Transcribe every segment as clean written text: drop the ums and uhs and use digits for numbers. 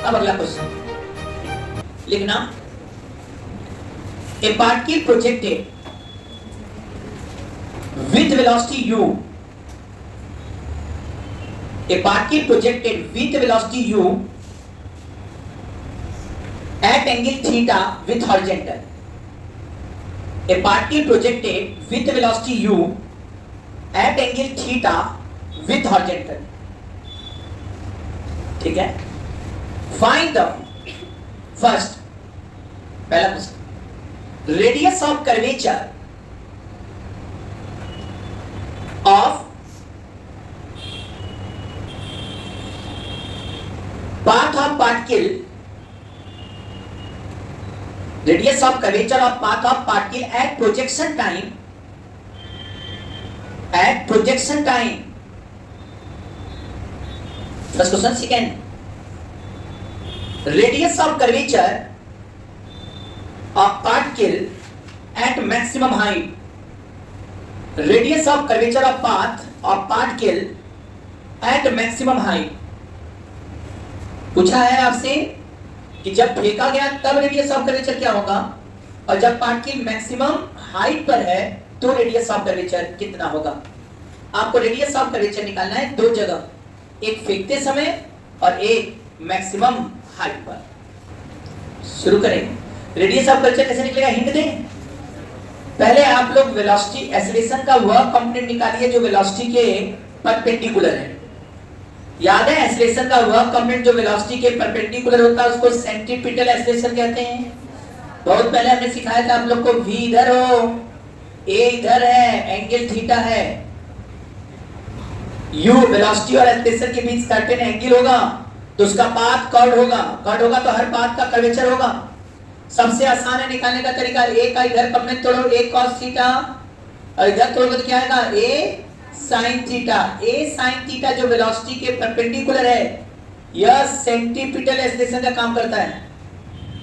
अब अगला क्वेश्चन लिखना, ए particle projected with velocity u, a particle projected with velocity u at angle theta with horizontal, a particle projected with velocity u at angle theta with horizontal. ठीक है, find the first, पहला question, radius of curvature of path of particle, radius of curvature of path of particle at projection time, at projection time. First question. Second, radius of curvature of particle at maximum height, radius of curvature of path of particle at maximum height. पूछा है आपसे कि जब फेंका गया तब radius of curvature क्या होगा, और जब पार्टिकल मैक्सिमम हाइट पर है तो रेडियस ऑफ कर्वेचर कितना होगा। आपको रेडियस ऑफ कर्वेचर निकालना है दो जगह, एक फेंकते समय और एक मैक्सिमम हाइट पर। शुरू करेंगे। रेडियस ऑफ कर्वेचर कैसे निकलेगा, हिंट दें। पहले आप लोग वेलोसिटी एक्सेलरेशन का वह कंपोनेंट निकालिए जो वेलोसिटी के परपेंडिकुलर है। याद है, एक्सेलरेशन का वह कंपोनेंट जो वेलोसिटी के परपेंडिकुलर होता है उसको सेंट्रीपिटल एक्सेलरेशन कहते हैं। बहुत पहले हमने सिखाया था आप लोग को, v इधर हो, a इधर है, एंगल थीटा है, u वेलोसिटी और एक्सेलरेशन के बीच सर्टेन एंगल होगा तो उसका पाथ कर्व होगा, कर्व होगा तो हर पाथ का कर्वेचर होगा। सबसे आसान है निकालने का तरीका, a का इधर कंपोनेंट तोड़ो, a cos थीटा, और इधर तोड़ोगे तो क्या आएगा, a sin theta. a sin theta जो वेलोसिटी के परपेंडिकुलर है, यह सेंट्रीपिटल एक्सेलरेशन का काम करता है,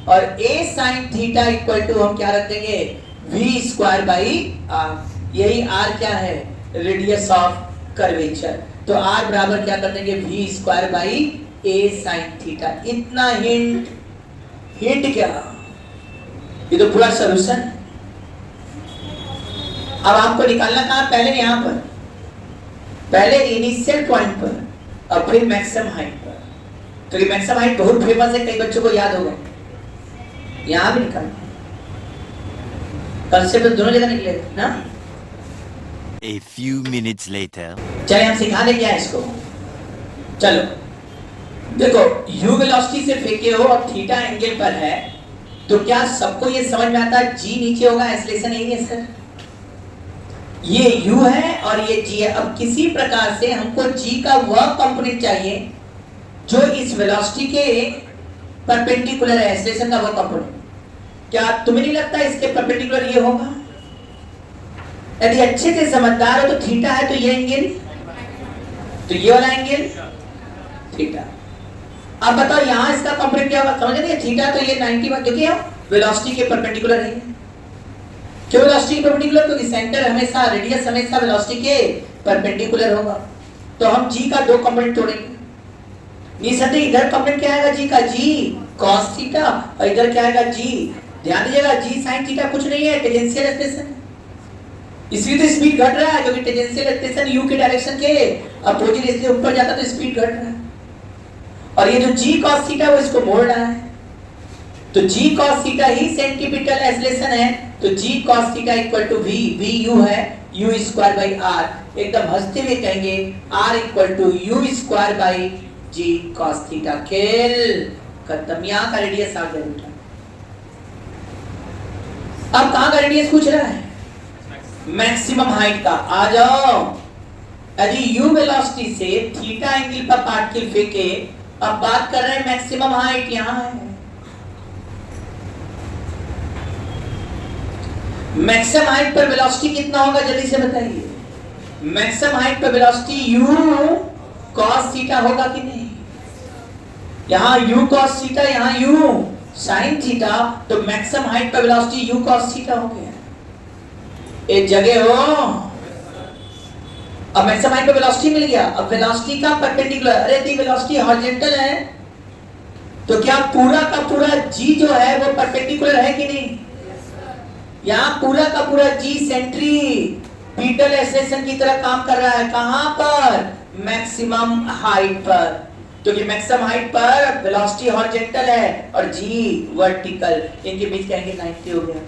और a sin theta equal to हम क्या रख देंगे, v स्क्वायर बाई r। यही r क्या है, रेडियस ऑफ कर्वेचर। तो r बराबर क्या कर देंगे, v square by a sin theta. इतना हिंट, हिंट क्या, ये तो पूरा सॉल्यूशन। अब आपको निकालना कहां, पहले यहां पर, पहले इनिशियल पॉइंट पर और फिर मैक्सिमम हाइट पर। तो ये मैक्सिमम हाइट बहुत फेमस है, कई बच्चों को याद होगा। यहां भी निकालना, कंसेप्ट दोनों जगह निकलेगा ना। A few minutes later. चलिए हम सिखा देंगे क्या इसको। चलो देखो, u वेलोसिटी से फेंके हो और थीटा एंगल पर है, तो क्या सबको ये समझ में आता है g नीचे होगा, एक्सेलरेशन यही है सर। ये u है और ये g है। अब किसी प्रकार से हमको g का वह कंपोनेंट चाहिए जो इस वेलोसिटी के परपेंडिकुलर है, एक्सेलरेशन का वह कंपोनेंट। क्या तुम्हें नहीं लगता इसके परपेंडिकुलर ये होगा? यदि अच्छे से समझदार हो तो थीटा है तो ये एंगल, तो ये वाला एंगल थीटा। अब बताओ यहां इसका कंपोनेंट क्या होगा, समझ गए? थीटा तो ये 90 क्योंकि वेलोसिटी के परपेंडिकुलर है। क्यों वेलोसिटी के परपेंडिकुलर? क्योंकि सेंटर हमेशा, रेडियस हमेशा वेलोसिटी के परपेंडिकुलर होगा। तो हम g का दो कंपोनेंट तोड़ेंगे। निसंदेह इधर कंपोनेंट क्या आएगा g का, g cos थीटा, और इधर क्या आएगा g, ध्यान दीजिएगा, g sin थीटा कुछ नहीं है, टेंजेंशियल एक्सेलरेशन। इसलिए तो स्पीड घट रहा है, क्योंकि टेंजेंशियल एक्सेलरेशन u के डायरेक्शन के अपोजिट, इसलिए ऊपर जाता तो स्पीड घट रहा है। और ये जो g cos थीटा वो इसको मोड़ रहा है, तो g cos थीटा ही सेंट्रीपिटल एक्सेलरेशन है। तो g cos theta equal to v, v u है, u स्क्वायर बाई r। एकदम हंसते हुए कहेंगे r equal to u square by g cos theta. खेल खत्म, यहाँ का रेडियस आ गया बेटा। अब कहाँ का रेडियस पूछ रहा है, मैक्सिमम हाइट का। आ जाओ, यदि u वेलोसिटी से थीटा एंगल पर पार्टिकल फेंके, अब बात कर रहे हैं मैक्सिमम हाइट, यहां है। मैक्सिमम हाइट पर वेलोसिटी कितना होगा, जल्दी से बताइए। मैक्सिमम हाइट पर वेलोसिटी u cos थीटा होगा कि नहीं? यहां u cos थीटा, यहां u sin थीटा, तो मैक्सिमम हाइट पर वेलोसिटी u cos थीटा हो गया। एक जगह हो, अब मैक्सिमम हाइट पे वेलोसिटी मिल गया। अब वेलोसिटी का परपेंडिकुलर, अरे दी वेलोसिटी हॉरिजॉन्टल है तो क्या पूरा का पूरा जी जो है वो परपेंडिकुलर है कि नहीं? यहाँ पूरा का पूरा जी सेंट्रीपिटल एक्सेलेरेशन की तरह काम कर रहा है। कहां पर? मैक्सिमम हाइट पर। क्योंकि मैक्सिमम हाइट पर वेलोसिटी हॉरिजॉन्टल है और जी वर्टिकल, इनके बीच का एंगल 90 हो गया।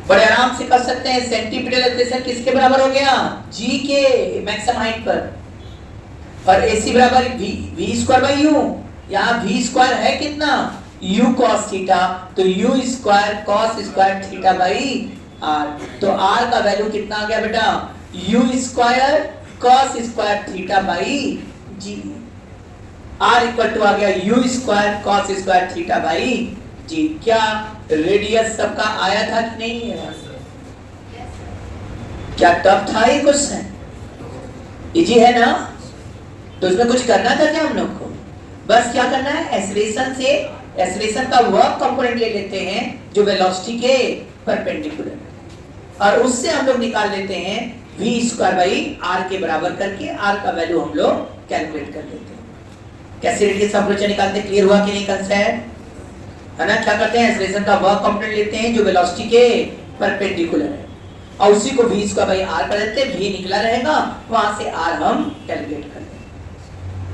बड़े आराम से कर सकते हैं। सेंट्रीपिटल एक्सेलेरेशन किसके बराबर हो गया? जी के मैक्सिमम हाइट पर। और AC बराबर v स्क्वायर बाई u। यहाँ v स्क्वायर है कितना? u cos थीटा, तो u square cos square theta by r। तो r का वैल्यू कितना आ गया बेटा? u square cos square theta by g। r equal to आ गया u square cos square theta by g। क्या रेडियस सबका आया था कि नहीं? क्या टफ था ये क्वेश्चन? इजी है ना? तो इसमें कुछ करना था क्या हम लोग को? बस क्या करना है, एक्सेलरेशन का वर्क कंपोनेंट ले लेते हैं जो वेलोसिटी के परपेंडिकुलर है और उससे हम लोग निकाल लेते हैं v स्क्वायर बाई r के बराबर करके r का वैल्यू हम लोग कैलकुलेट कर लेते हैं। कैसे रेडियस ऑफ कर्वेचर निकालते हैं? क्लियर हुआ कि नहीं कंसेप्ट? है ना? क्या करते हैं, एक्सेलरेशन का वर्क कंपोनेंट लेते हैं जो वेलोसिटी के परपेंडिकुलर है और उसी को v स्क्वायर बाई r कर देते हैं। v निकला रहेगा, वहां से r हम कैलकुलेट कर लेंगे।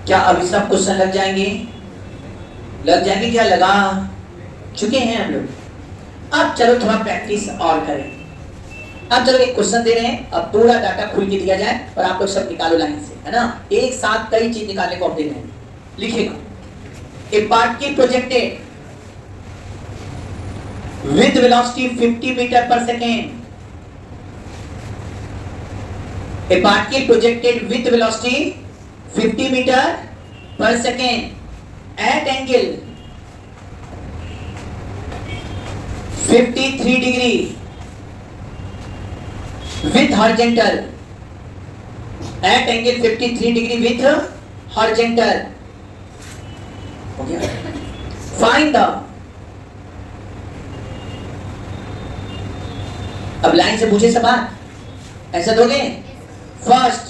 क्या अभी सब क्वेश्चन लग जाएंगे? लग जाएंगे क्या? लगा चुके हैं हम लोग। अब चलो थोड़ा प्रैक्टिस और करें। अब चलो एक क्वेश्चन दे रहे हैं, अब पूरा डाटा खुल के दिया जाए और आप लोग सब निकालो लाइन से, है ना? एक साथ कई चीज निकालने को हम दे रहे हैं। लिखिएगा, a particle projected with velocity 50 metre per second. A particle projected with velocity 50 metre per second at angle 53 degree with horizontal, at angle 53 degree with horizontal. हो गया? फाइंड द, अब लाइन से पूछे सवाल, ऐसा दोगे? First,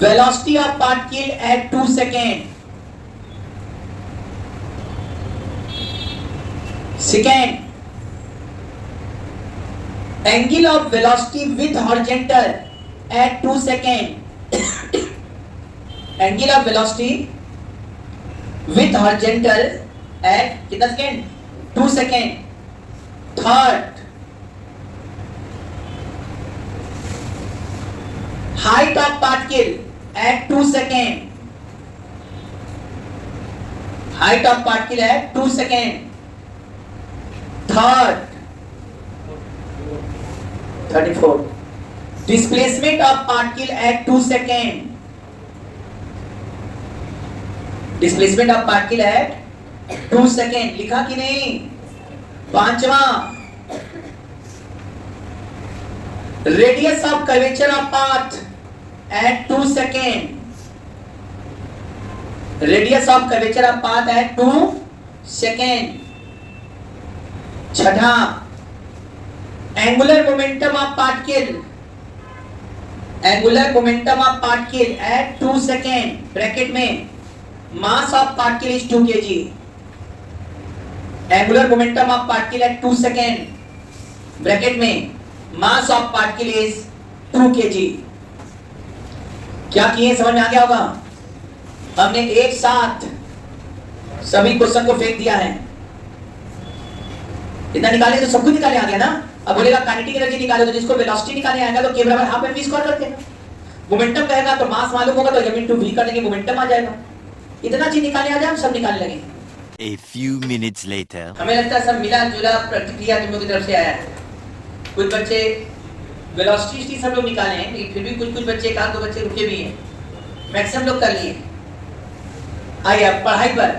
velocity of particle at 2 seconds. Second, angle of velocity with horizontal at 2 seconds. Angle of velocity with horizontal at कितना second? 2 second. Third, height of particle at 2 seconds. Height of particle at 2 seconds. Third, 34. Displacement of particle at 2 seconds. Displacement of particle at 2 seconds. लिखा कि नहीं? पांचवा, radius of curvature of path at 2 seconds. Radius of curvature of path at 2 seconds. छठा, angular momentum of particle. Angular momentum of particle at 2 seconds. Bracket में mass of particle is 2 kg. Angular momentum of particle at 2 seconds. Bracket में mass of particle is 2 kg. क्या किए समझ में आ गया होगा? हमने एक साथ सभी क्वेश्चन को फेंक दिया है। इतना निकाले तो सब कुछ निकाले आ गया ना। अब बोलेगा काइनेटिक एनर्जी निकाले, तो जिसको वेलोसिटी निकालने आएगा तो k बराबर हाफ mv स्क्वायर कर देगा। मोमेंटम कहेगा तो मास मालूम होगा तो m into v कर देंगे, मोमेंटम आ जाएगा। इतना चीज निकालने आ जाए हम सब निकालने लगेंगे। A few minutes later. हमें लगता है सब मिला जुला प्रतिक्रिया तुम लोगों की तरफ से आया है। कुछ बच्चे वेलोसिटी सब लोग निकाले हैं, लेकिन फिर भी कुछ बच्चे, एक आध दो बच्चे रुके भी हैं। मैक्सिमम लोग कर लिए। आइए अब पढ़ाई पर।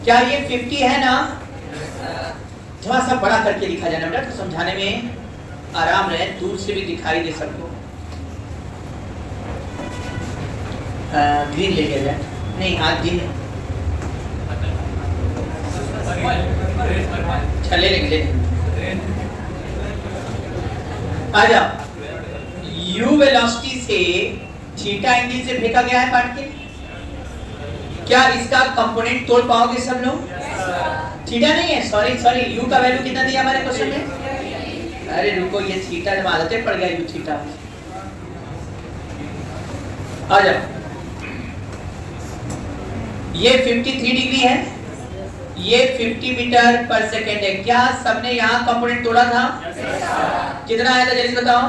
क्या ये 50 है ना? थोड़ा सा बड़ा करके लिखा जाना बेटा, तो समझाने में आराम रहे, दूर से भी दिखाई दे सबको। ग्रीन ले लिया जाए। नहीं, आज ग्रीन ले लेंगे। आ जाओ। u वेलोसिटी से थीटा एंगल से फेंका गया है पार्टिकल। क्या इसका कंपोनेंट तोड़ पाओगे सब लोग? थीटा नहीं है, सॉरी, यू का वैल्यू कितना दिया हमारे क्वेश्चन में? अरे रुको, ये थीटा में आदतें पड़ गया, यू थीटा। आ जाओ, ये 53 डिग्री है, ये 50 मीटर पर सेकेंड है। क्या सबने यहाँ कंपोनेंट तोड़ा था? कितना आया था जल्दी बताओ?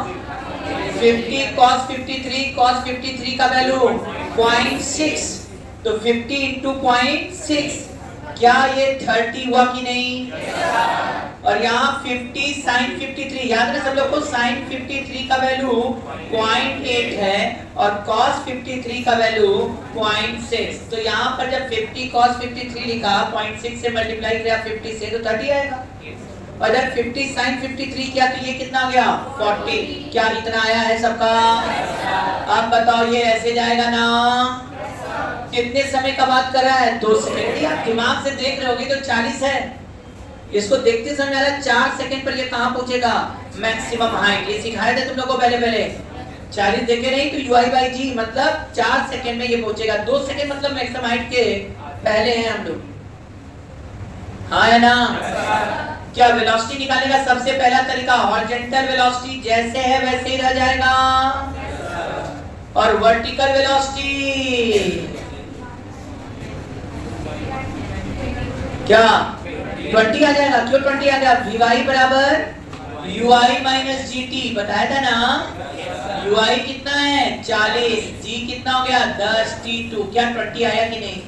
50 cos 53 का वैल्यू 0.6, तो 50 इंटू 0.6, क्या ये 30 हुआ कि नहीं? और यहाँ 50 sin 53, याद है सब लोग को, sin 53 का वैल्यू 0.8 है और cos 53 का वैल्यू 0.6। तो यहाँ पर जब 50 cos 53 लिखा, 0.6 से मल्टीप्लाई किया 50 से, तो 30 आएगा। और जब 50 sin 53 किया तो ये कितना आ गया? 40। क्या इतना आया है सबका? अब बताओ, ये ऐसे जाएगा ना? कितने समय का बात कर रहा है? 2 सेकंड। आप दिमाग से देख रहे होगे तो 40 है, इसको देखते समझ आ रहा है 4 सेकंड पर ये कहां पहुंचेगा? Maximum height. ये सिखाए थे तुम लोगों को पहले 40 देखे नहीं तो UI/G मतलब 4 सेकंड में ये पहुंचेगा। 2 सेकंड मतलब मैक्सिमम हाइट के पहले हैं हम लोग, हाँ है ना? क्या वेलोसिटी निकालने का सबसे पहला तरीका हॉरिजॉन्टल वेलोसिटी जैसे है वैसे ही रह जाएगा, और वर्टिकल वेलोसिटी क्या 20 आ जाएगा? क्यों 20 आ गया? Vy बराबर ui माइनस gt, बताया था ना? ui कितना है? 40, g कितना हो गया? 10, t2, क्या 20 आया कि नहीं?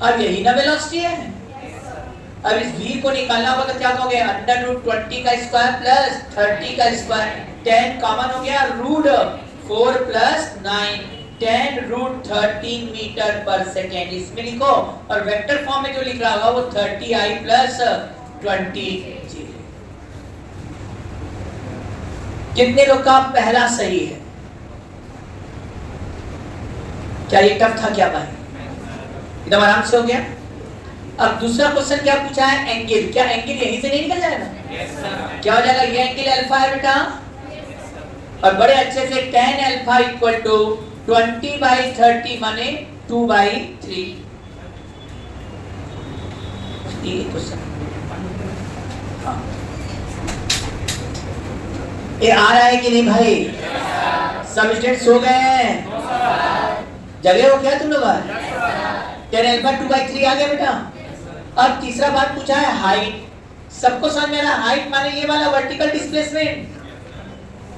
अब यही ना वेलोसिटी है। अब इस v को निकालना होगा तो क्या कहोगे? √20 का स्क्वायर प्लस 30 का स्क्वायर, 10 कॉमन हो गया, √4 प्लस 9, 10√13 मीटर पर सेकेंड इसमें लिखो, और वेक्टर फॉर्म में जो लिख रहा होगा वो 30i प्लस 20j। कितने लोग का पहला सही है? क्या ये टफ था क्या भाई? एकदम आराम से हो गया। अब दूसरा क्वेश्चन क्या पूछा है? एंगल। क्या एंगल यहीं से नहीं निकल जाएगा? क्या हो जाएगा? ये एंगल अल्फा है बेटा, और बड़े अच्छे से tan अल्फा इक्वल टू 20/30 माने 2/3। ये क्वेश्चन ये आ रहा है कि नहीं भाई? सब स्टूडेंट सो गए हैं? जगे हो क्या तुम लोग? tan अल्फा 2/3 आ गया बेटा। अब तीसरा बात पूछा है हाइट। सबको समझ में आ रहा? हाइट माने ये वाला वर्टिकल डिस्प्लेसमेंट,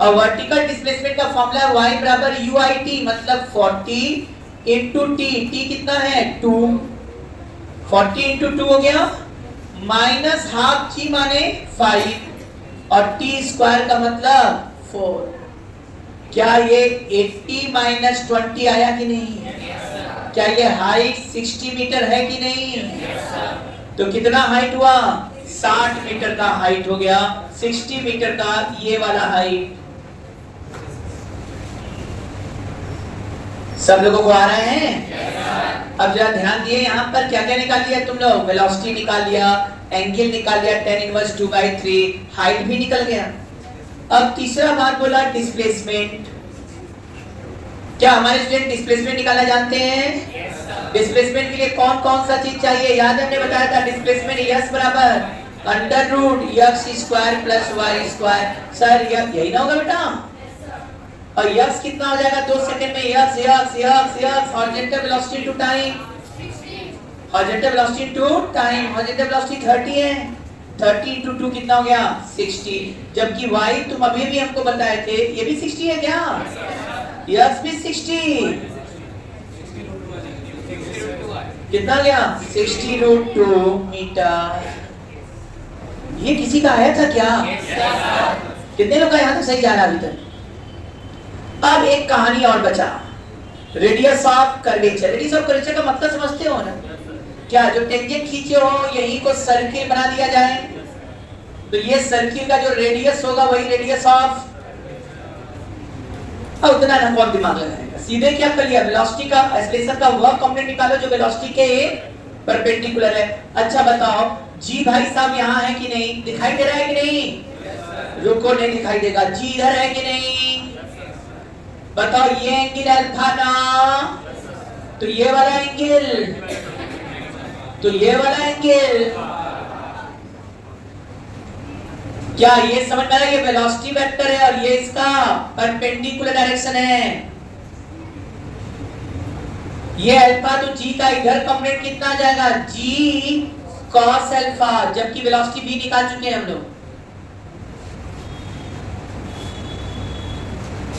और वर्टिकल डिस्प्लेसमेंट का फॉर्मूला y बराबर UIT मतलब 40 इंटू t। t कितना है? 2। 40 इंटू 2 हो गया, माइनस हाफ g माने 5, और t स्क्वायर का मतलब 4। क्या ये 80 माइनस 20 आया कि नहीं? क्या ये हाइट 60 मीटर है कि नहीं? तो कितना हाइट हुआ? 60 मीटर का हाइट हो गया। 60 मीटर का ये वाला हाइट। सब लोगों को आ रहे हैं? अब जरा ध्यान दिए, यहाँ पर क्या क्या निकाल लिया तुम लोग? वेलोसिटी निकाल लिया, एंगल निकाल लिया, tan इनवर्स 2/3, हाइट भी निकल गया। अब तीसरा बात बोला डिस्प्लेसमेंट। क्या हमारे स्टूडेंट डिस्प्लेसमेंट निकालना जानते हैं? डिस्प्लेसमेंट के लिए कौन कौन सा चीज चाहिए? याद हमने बताया था डिस्प्लेसमेंट s बराबर √x² प्लस y²। सर यही ना होगा बेटा? और x कितना हो जाएगा 2 सेकंड में? x horizontal velocity to time, horizontal velocity to time, horizontal velocity 30 है, 30 इंटू 2 कितना हो गया? 60। जबकि y तुम अभी भी हमको बताए थे ये भी 60 है क्या? x भी 60, कितना गया? 60√2 मीटर। ये किसी का आया था क्या? कितने लोग का यहाँ तक सही जा रहा अभी तक? अब एक कहानी और बचा, radius of curvature. Radius of curvature का मतलब समझते हो ना? क्या जो टेंजेंट खींचे हो यही को सर्किल बना दिया जाए, तो ये सर्किल का जो रेडियस होगा वही रेडियस ऑफ। अब उतना ना कौन दिमाग लगाएगा? सीधे क्या कर लिया? वेलोसिटी का एक्सेलरेशन का वह कंपोनेंट निकालो जो वेलोसिटी के परपेंडिकुलर है। अच्छा बताओ जी भाई साहब यहाँ है कि नहीं? दिखाई दे रहा है कि नहीं? रुको, नहीं दिखाई देगा। जी इधर है कि नहीं? बताओ ये एंगल अल्फा ना, तो ये वाला एंगल, तो ये वाला एंगल, क्या ये समझ में आ रहा है? ये वेलोसिटी वेक्टर है और ये इसका परपेंडिकुलर डायरेक्शन है। ये अल्फा तो जी का इधर कंपोनेंट कितना आ जाएगा? जी कॉस अल्फा, जबकि वेलोसिटी भी निकाल चुके हैं हम लोग।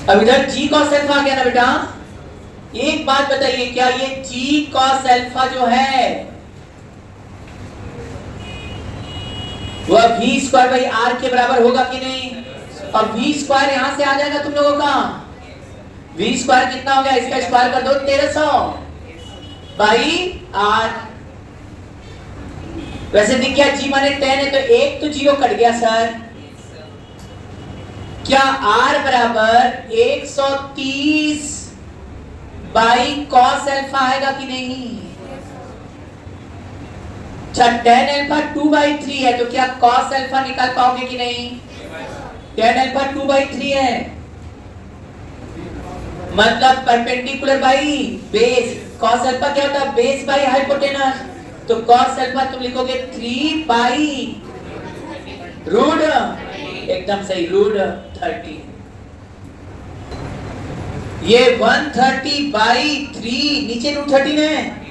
अब इधर जी कॉस अल्फा आ गया ना बेटा। एक बात बताइए, क्या ये जी कॉस अल्फा जो है वह वी स्क्वायर बाई आर के बराबर होगा कि नहीं? और वी स्क्वायर यहां से आ जाएगा तुम लोगों का। वी स्क्वायर कितना हो गया? इसका स्क्वायर कर दो 1300 बाई आर। वैसे दिख गया जी माने 10 है, तो एक तो जीरो कट गया सर। क्या आर बराबर 130 बाई कॉस अल्फा आएगा कि नहीं? अच्छा, tan अल्फा 2/3 है, तो क्या cos अल्फा निकाल पाओगे कि नहीं? tan अल्फा 2/3 है, मतलब perpendicular by base. cos alpha क्या होता है? Base by hypotenuse. तो cos अल्फा तुम लिखोगे 3 बाई रूट, एकदम सही, रूट 30। ये 130 बाई 3, नीचे रूट 13 है,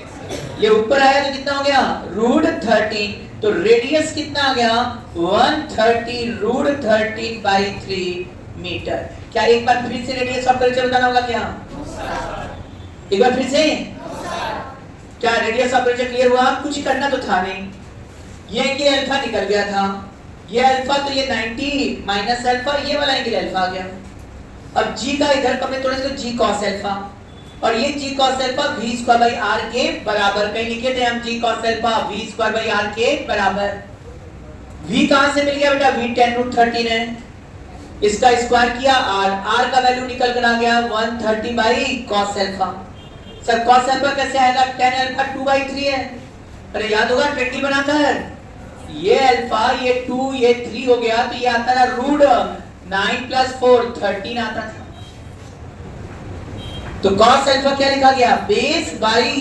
ये ऊपर आया तो कितना हो गया? रूट 13। तो रेडियस कितना आ गया? 130 रूट 13 बाई 3 मीटर। क्या एक बार फिर से रेडियस ऑफ कर्वेचर बताना होगा क्या? एक बार फिर से। क्या रेडियस ऑफ कर्वेचर क्लियर हुआ? कुछ करना तो था नहीं। ये अल्फा निकल गया था, ये अल्फा, तो ये 90 माइनस अल्फा, ये वाला एंगल अल्फा आ गया। अब जी का इधर कम थोड़े तो जी कॉस अल्फा, और ये g cos alpha v square by r के बराबर। कहीं लिखे थे हम g cos alpha v square by r के बराबर। v कहां से मिल गया बेटा? v 10 रूट 13 है, इसका स्क्वायर किया r का वैल्यू निकल कर आ गया 130 by cos alpha. Sir cos alpha कैसे आएगा? tan अल्फा 2/3 है, अरे याद होगा 20 बनाकर। ये अल्फा, ये 2, ये 3 हो गया, तो ये आता है रूट 9 + 4 13 आता था। तो cos अल्फा क्या लिखा गया? Base by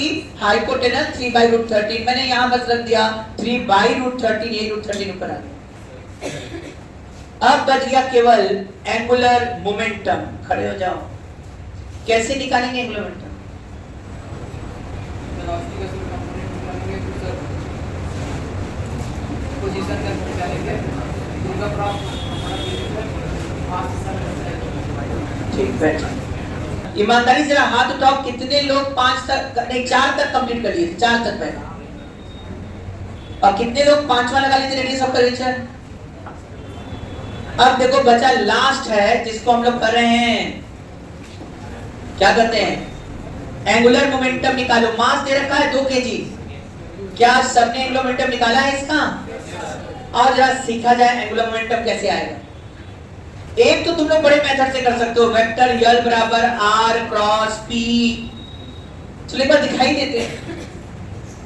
hypotenuse 3 by root 13। मैंने यहां बस रख दिया 3 बाई रूट 13, ये रूट 13 ऊपर आ गया। अब बच गया केवल एंगुलर मोमेंटम। खड़े हो जाओ। कैसे निकालेंगे एंगुलर मोमेंटम? वेलोसिटी का सूत्र कंपोनेंट निकालेंगे, फिर सर पोजीशन का निकालेंगे, दूसरा प्राप्त ठीक है। ईमानदारी से हाथ उठाओ, कितने लोग 5 तक नहीं 4 तक कंप्लीट कर लिए? 4 तक पहले। और कितने लोग 5वां लगा लिए थे रेडियस ऑफ कर्वेचर? अब देखो बचा लास्ट है जिसको हम लोग कर रहे हैं, क्या करते हैं? एंगुलर मोमेंटम निकालो। मास दे रखा है 2 kg। क्या सबने एंगुलर मोमेंटम निकाला है इसका? और जरा सीखा जाए एंगुलर मोमेंटम कैसे आएगा। एक तो तुम लोग बड़े मेथड से कर सकते हो, वेक्टर यल बराबर आर क्रॉस पी। चलो एक बार दिखाई देते हैं।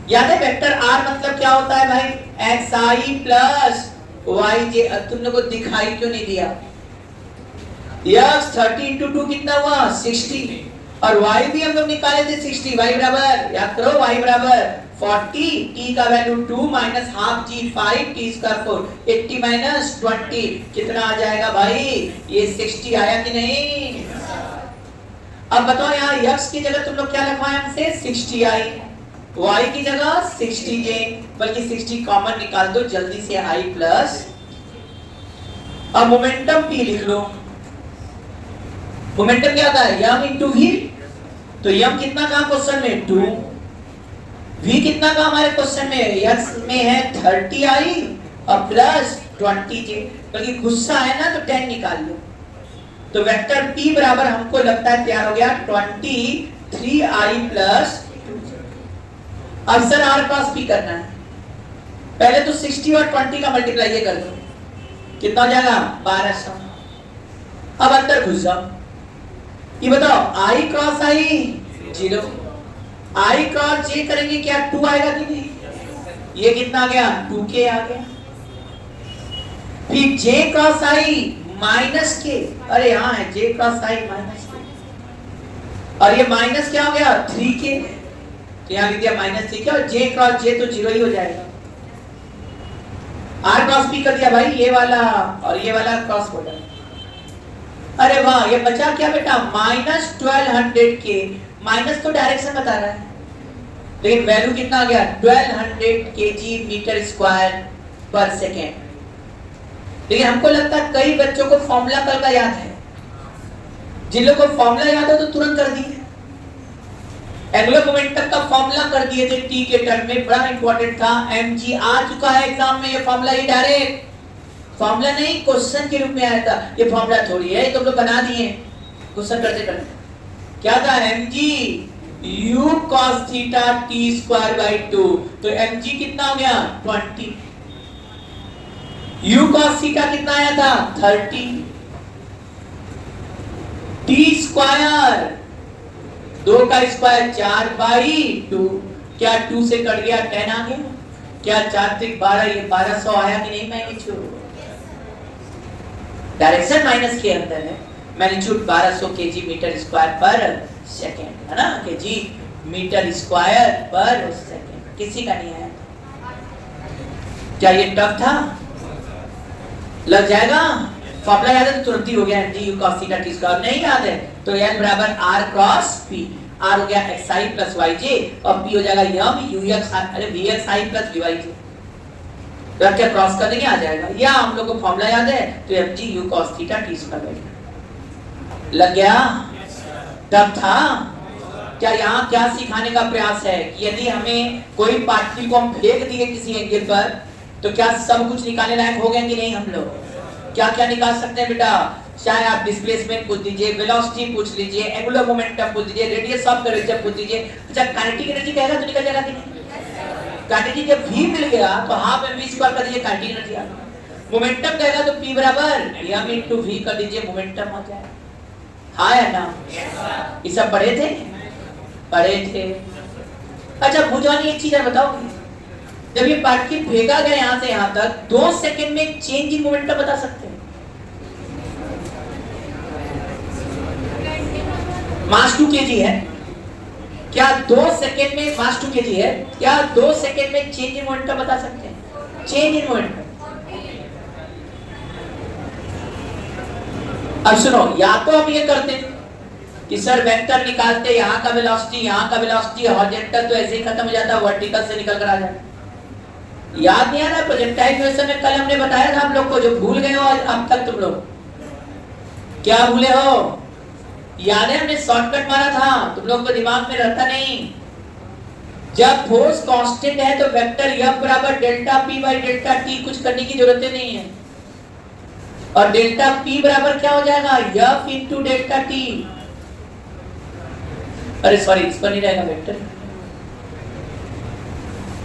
याद है वेक्टर आर मतलब क्या होता है भाई? एक्स आई प्लस वाई जे। तुम लोग को दिखाई क्यों नहीं दिया? यस 30 × 2 कितना हुआ? 60। और y भी हम लोग निकाले थे 60। y बराबर, याद करो, y बराबर 40, t का value 2 minus half g 5, t square 4, 80 minus 20 कितना आ जाएगा भाई? ये 60 आया कि नहीं? अब बताओ यहाँ x की जगह तुम लोग क्या लिखवाए हमसे? 60i, y की जगह 60j, बल्कि 60 कॉमन निकाल दो जल्दी से i प्लस। अब मोमेंटम p लिख लो। मोमेंटम क्या होता है? m into v। तो m कितना कहा क्वेश्चन में? 2। v कितना कहा हमारे क्वेश्चन में? x में है 30i और प्लस 20j, बल्कि गुस्सा है ना तो 10 निकाल लो। तो वेक्टर p बराबर हमको लगता है तैयार हो गया 23i प्लस 2j। अब सर r क्रॉस p करना है। पहले तो 60 और 20 का मल्टीप्लाई कर दो, कितना हो जाएगा? 1200। अब अंदर घुस जाओ। ये बताओ i cross i 0, i cross j करेंगे क्या 2 आएगा कि नहीं? ये कितना आ गया? 2k आ गया। फिर j cross i minus k, अरे यहाँ है j cross i minus k, और ये माइनस क्या हो गया? 3k। तो यहाँ लिख दिया माइनस ठीक है, और जे क्रॉस जे तो जीरो ही हो जाएगा। आर क्रॉस पी कर दिया भाई, ये वाला और ये वाला क्रॉस प्रोडक्ट। अरे वाह, ये बचा क्या बेटा, माइनस 1200 के। माइनस तो डायरेक्शन बता रहा है, लेकिन वैल्यू कितना आ गया, 1200 केजी मीटर स्क्वायर पर सेकेंड। लेकिन हमको लगता है कई बच्चों को फॉर्मूला कल का याद है, जिन लोगों को फॉर्मूला याद है तो तुरंत कर दिए। एंगुलर मोमेंटम का फॉर्मूला कर दिए थे टी के टर्म में, बड़ा इंपॉर्टेंट था। mg आ चुका है एग्जाम में, ये फॉर्मूला ही डायरेक्ट फॉर्मूला नहीं, क्वेश्चन के रूप में आया था। ये फॉर्मूला थोड़ी है, ये तो लोग बना दिए क्वेश्चन करते करते। क्या था, mg u cos theta t square by 2। तो mg कितना हो गया 20, u cos थीटा कितना आया था 30, t स्क्वायर 2 का स्क्वायर 4 बाई 2। क्या 2 से कट गया 10 आ गया, क्या 4 से 12, ये 1200 आया कि नहीं मैग्नीट्यूड। डायरेक्शन माइनस के अंदर है, मैग्नीट्यूड 1200 केजी मीटर स्क्वायर पर सेकंड है ना, केजी मीटर स्क्वायर पर सेकंड। किसी का नहीं आया, क्या ये टफ था, लग जाएगा। फॉर्मूला याद है तो तुरंत ही हो गया, mg u cos theta t square. नहीं याद है तो n बराबर r क्रॉस p, r हो गया xi प्लस yj और p हो जाएगा m ux, अरे vxi प्लस vyj। रख के क्रॉस कर देंगे आ जाएगा, या हम लोग को फॉर्मूला याद है तो mg u cos theta t square. लग गया, तब था। क्या यहाँ क्या सिखाने का प्रयास है कि यदि हमें कोई पार्टिकल को हम फेंक दिए किसी एंगल पर, तो क्या सब कुछ निकालने लायक हो गए कि नहीं। हम लोग क्या क्या निकाल सकते हैं बेटा, चाहे आप डिस्प्लेसमेंट पूछ लीजिए, वेलोसिटी पूछ लीजिए, एंगुलर मोमेंटम पूछ लीजिए, रेडियस ऑफ कर्वेचर पूछ लीजिए। अच्छा काइनेटिक एनर्जी कहेगा तो निकल जाएगा कि नहीं। काइनेटिक जब v मिल गया तो हाफ mv स्क्वायर कर दीजिए, काइनेटिक एनर्जी आ गई। मोमेंटम कहेगा तो p बराबर m into v कर दीजिए, मोमेंटम आ जाएगा। हाँ या ना, ये सब पढ़े थे, पढ़े थे। अच्छा भुजवानी एक चीज है बताओ, जब ये पार्टिकल फेंका गया यहाँ से यहाँ तक, 2 सेकंड में चेंज इन मोमेंटम बता सकते हैं। मास 2 kg है, क्या 2 सेकंड में मास 2 kg है, क्या 2 सेकंड में चेंज इन मोमेंटम बता सकते हैं, चेंज इन मोमेंटम। अब सुनो, या तो हम ये करते कि सर वेक्टर निकालते, यहाँ का वेलोसिटी यहाँ का वेलोसिटी, हॉरिजॉन्टल तो ऐसे ही खत्म हो जाता, वर्टिकल से निकल कर आ जाता। याद नहीं आ रहा प्रोजेक्टाइल मोशन में कल हमने बताया था हम लोग को, जो भूल गए हो अब तक तुम लोग, क्या भूले हो। याद है हमने शॉर्टकट मारा था, तुम लोग को दिमाग में रहता नहीं। जब फोर्स कांस्टेंट है तो वेक्टर F बराबर delta P by delta T, कुछ करने की जरूरत नहीं है। और डेल्टा P बराबर क्या हो जाएगा, F इंटू डेल्टा T। अरे सॉरी, इस पर नहीं रहेगा वेक्टर।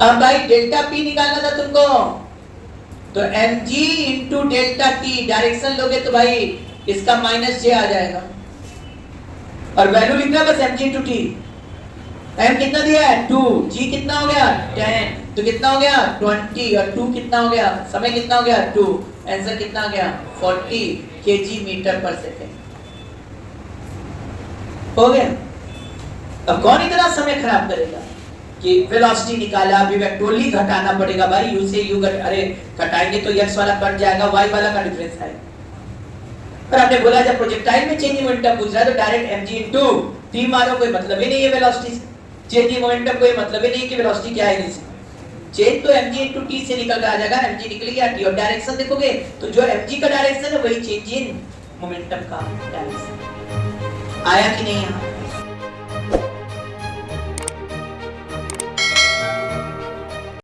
अब भाई डेल्टा P निकालना था तुमको, तो mg into delta T, direction लोगे तो भाई इसका माइनस j आ जाएगा, और वैल्यू लिखना बस mg इंटू t। m कितना दिया है 2, g कितना हो गया 10, तो कितना हो गया 20, और 2 कितना हो गया, समय कितना हो गया 2, आंसर कितना आ गया 40 kg मीटर पर सेकेंड। हो गया। अब कौन इतना समय खराब करेगा कि वेलोसिटी निकाला, अभी वेक्टोरली घटाना पड़ेगा भाई, u से u अरे घटाएंगे तो x वाला कट जाएगा, y वाला का डिफरेंस है। पर आपने बोला जब प्रोजेक्टाइल में चेंज इन मोमेंटम पूछ रहा है तो डायरेक्ट mg इनटू t मारो, कोई मतलब ही नहीं है वेलोसिटी से। चेंज इन मोमेंटम कोई मतलब ही नहीं कि वेलोसिटी क्या है इससे। चेंज तो mg इनटू t से निकल कर आ जाएगा, mg निकल गया, t और डायरेक्शन देखोगे तो जो mg का डायरेक्शन है वही चेंज इन मोमेंटम का डायरेक्शन। आया कि नहीं यहाँ?